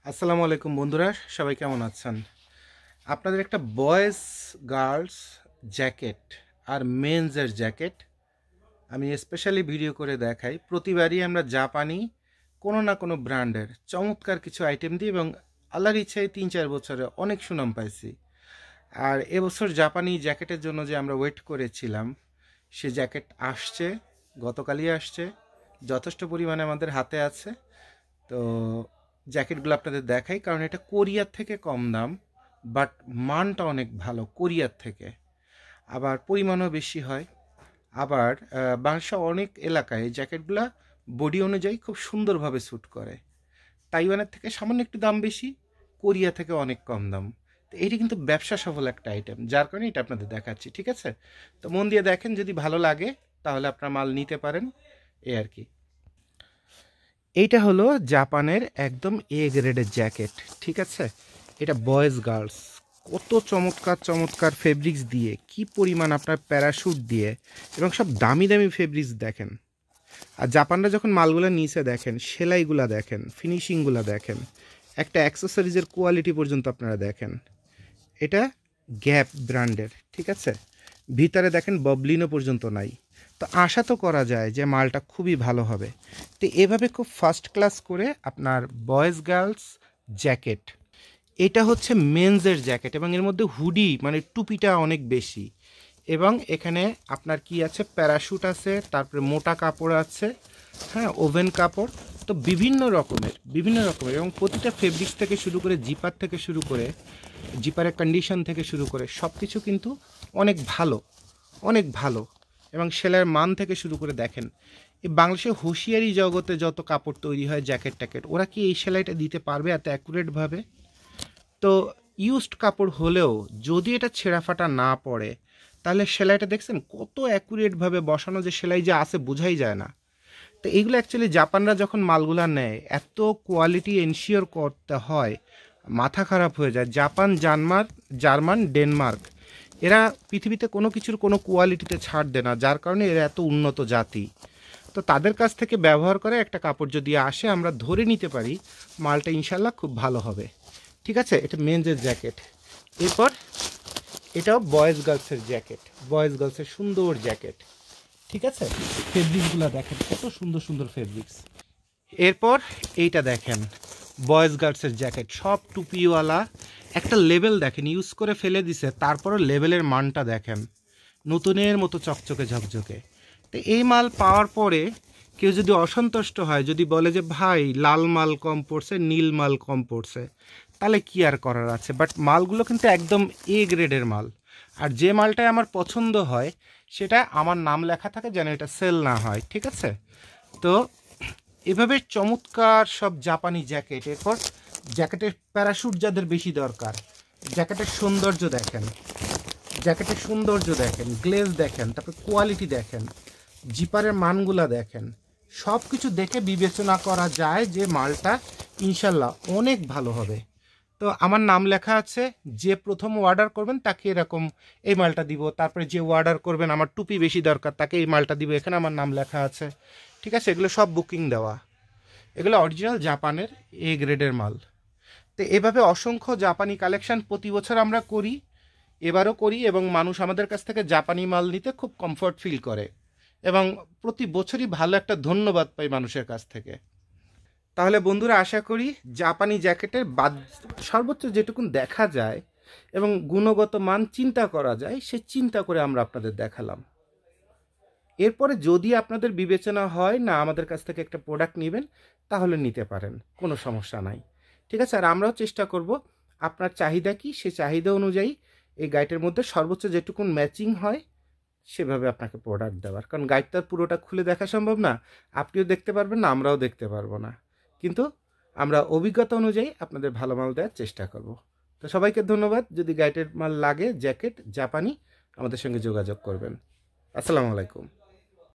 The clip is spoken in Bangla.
আসসালামু আলাইকুম বন্ধুরা, সবাই কেমন আছেন? আপনাদের একটা বয়েজ গার্লস জ্যাকেট আর মেন্সের জ্যাকেট আমি স্পেশালি ভিডিও করে দেখাই। প্রতিবারই আমরা জাপানি কোনো না কোনো ব্র্যান্ডের চমৎকার কিছু আইটেম দিই এবং আল্লাহর ইচ্ছায় 3-4 বছরে অনেক সুনাম পাইছি। আর এবছর জাপানি জ্যাকেটের জন্য যে আমরা ওয়েট করেছিলাম, সে জ্যাকেট আসছে, গতকালই আসছে, যথেষ্ট পরিমাণে আমাদের হাতে আছে। তো জ্যাকেটগুলো আপনাদের দেখাই, কারণ এটা কোরিয়ার থেকে কম দাম, বাট মানটা অনেক ভালো কোরিয়ার থেকে, আবার পরিমাণও বেশি হয়। আবার বাংলাদেশের অনেক এলাকায় এই জ্যাকেটগুলো বডি অনুযায়ী খুব সুন্দরভাবে স্যুট করে। তাইওয়ানের থেকে সামান্য একটু দাম বেশি, কোরিয়া থেকে অনেক কম দাম। তো এটি কিন্তু ব্যবসা সফল একটা আইটেম, যার কারণে এটা আপনাদের দেখাচ্ছি, ঠিক আছে? তো মন দিয়ে দেখেন, যদি ভালো লাগে তাহলে আপনার মাল নিতে পারেন, এই আর কি। এইটা হলো জাপানের একদম এ গ্রেডের জ্যাকেট, ঠিক আছে? এটা বয়েজ গার্লস, কত চমৎকার চমৎকার ফেব্রিক্স দিয়ে, কি পরিমাণ আপনার প্যারাশুট দিয়ে, এবং সব দামি দামি ফেব্রিক্স দেখেন। আর জাপানরা যখন মালগুলো নিচে দেখেন, সেলাইগুলা দেখেন, ফিনিশিংগুলা দেখেন, একটা অ্যাক্সেসরিজের কোয়ালিটি পর্যন্ত আপনারা দেখেন। এটা গ্যাপ ব্র্যান্ডের, ঠিক আছে? ভিতরে দেখেন ববলিনও পর্যন্ত নাই। তো আশা তো করা যায় যে মালটা খুবই ভালো হবে। তো এভাবে খুব ফার্স্ট ক্লাস করে আপনার বয়েজ গার্লস জ্যাকেট, এটা হচ্ছে মেন্সের জ্যাকেট, এবং এর মধ্যে হুডি মানে টুপিটা অনেক বেশি, এবং এখানে আপনার কি আছে, প্যারাশুট আছে, তারপরে মোটা কাপড় আছে, হ্যাঁ, ওভেন কাপড়। তো বিভিন্ন রকমের এবং প্রতিটা ফেব্রিক্স থেকে শুরু করে, জিপার থেকে শুরু করে, জিপারের কন্ডিশন থেকে শুরু করে সব কিছু কিন্তু অনেক ভালো, অনেক ভালো। এবং সেলাইয়ের মান থেকে শুরু করে দেখেন, এই বাংলাদেশের হুঁশিয়ারি জগতে যত কাপড় তৈরি হয় জ্যাকেট ট্যাকেট, ওরা কি এই সেলাইটা দিতে পারবে এত অ্যাকুরেটভাবে? তো ইউজড কাপড় হলেও যদি এটা ছেঁড়া ফাটা না পড়ে, তাহলে সেলাইটা দেখছেন কত অ্যাকুরেটভাবে বসানো, যে সেলাই যে আছে বোঝাই যায় না। তো এইগুলো অ্যাকচুয়ালি জাপানরা যখন মালগুলা নেয়, এত কোয়ালিটি এনশিওর করতে হয়, মাথা খারাপ হয়ে যায়। জাপান, জার্মান, ডেনমার্ক, এরা পৃথিবীতে কোনো কিছুর কোনো কোয়ালিটিতে ছাড় দেয় না, যার কারণে এরা এত উন্নত জাতি। তো তাদের কাছ থেকে ব্যবহার করে একটা কাপড় যদি আসে, আমরা ধরে নিতে পারি মালটা ইনশাল্লাহ খুব ভালো হবে, ঠিক আছে? এটা মেন্সের জ্যাকেট। এরপর এটাও বয়েজ গার্লসের জ্যাকেট, বয়েজ গার্লসের সুন্দর জ্যাকেট, ঠিক আছে? ফেব্রিক্সগুলো দেখেন, কত সুন্দর সুন্দর ফেব্রিক্স। এরপর এইটা দেখেন, বয়েজ গার্লসের জ্যাকেট, সব টুপিওয়ালা, একটা লেবেল দেখেন, ইউজ করে ফেলে দিছে, তারপরও লেবেলের মানটা দেখেন, নতুনের মতো চকচকে ঝকঝকে। তো এই মাল পাওয়ার পরে কেউ যদি অসন্তুষ্ট হয়, যদি বলে যে ভাই লাল মাল কম পড়ছে, নীল মাল কম পড়ছে, তাহলে কি আর করার আছে? বাট মালগুলো কিন্তু একদম এ গ্রেডের মাল। আর যে মালটাই আমার পছন্দ হয়, সেটা আমার নাম লেখা থাকে, যেন এটা সেল না হয়, ঠিক আছে? তো এভাবে চমৎকার সব জাপানি জ্যাকেট। এরপর জ্যাকেটের প্যারাশুট যাদের বেশি দরকার, জ্যাকেটের সৌন্দর্য দেখেন, জ্যাকেটের সৌন্দর্য দেখেন, গ্লেজ দেখেন, তারপর কোয়ালিটি দেখেন, জিপারের মানগুলা দেখেন, সব কিছু দেখে বিবেচনা করা যায় যে মালটা ইনশাল্লাহ অনেক ভালো হবে। তো আমার নাম লেখা আছে, যে প্রথম অর্ডার করবেন তাকে এরকম এই মালটা দিব, তারপরে যে অর্ডার করবেন আমার টুপি বেশি দরকার তাকে এই মালটা দিব, এখানে আমার নাম লেখা আছে, ঠিক আছে? এগুলো সব বুকিং দেওয়া, এগুলো অরিজিনাল জাপানের এ গ্রেডের মাল। তো এভাবে অসংখ্য জাপানি কালেকশন প্রতি বছর আমরা করি, এবারও করি, এবং মানুষ আমাদের কাছ থেকে জাপানি মাল নিতে খুব কমফর্ট ফিল করে, এবং প্রতি বছরই ভালো একটা ধন্যবাদ পাই মানুষের কাছ থেকে। তাহলে বন্ধুরা, আশা করি জাপানি জ্যাকেটের সর্বোচ্চ যেটুকুন দেখা যায় এবং গুণগত মান চিন্তা করা যায়, সে চিন্তা করে আমরা আপনাদের দেখালাম। এরপরে যদি আপনাদের বিবেচনা হয় না আমাদের কাছ থেকে একটা প্রোডাক্ট নেবেন, তাহলে নিতে পারেন, কোনো সমস্যা নাই, ঠিক আছে? আর আমরাও চেষ্টা করব আপনার চাহিদা কি, সে চাহিদা অনুযায়ী এই গাইডের মধ্যে সর্বোচ্চ যেটুকুন ম্যাচিং হয় সেভাবে আপনাকে প্রোডাক্ট দেওয়ার। কারণ গাইডটা পুরোটা খুলে দেখা সম্ভব না, আপনিও দেখতে পারবেন না, আমরাও দেখতে পারবো না, কিন্তু আমরা অভিজ্ঞতা অনুযায়ী আপনাদের ভালো মাল দেওয়ার চেষ্টা করব। তো সবাইকে ধন্যবাদ। যদি গাইডের মাল লাগে জ্যাকেট জাপানি, আমাদের সঙ্গে যোগাযোগ করবেন। আসসালামু আলাইকুম।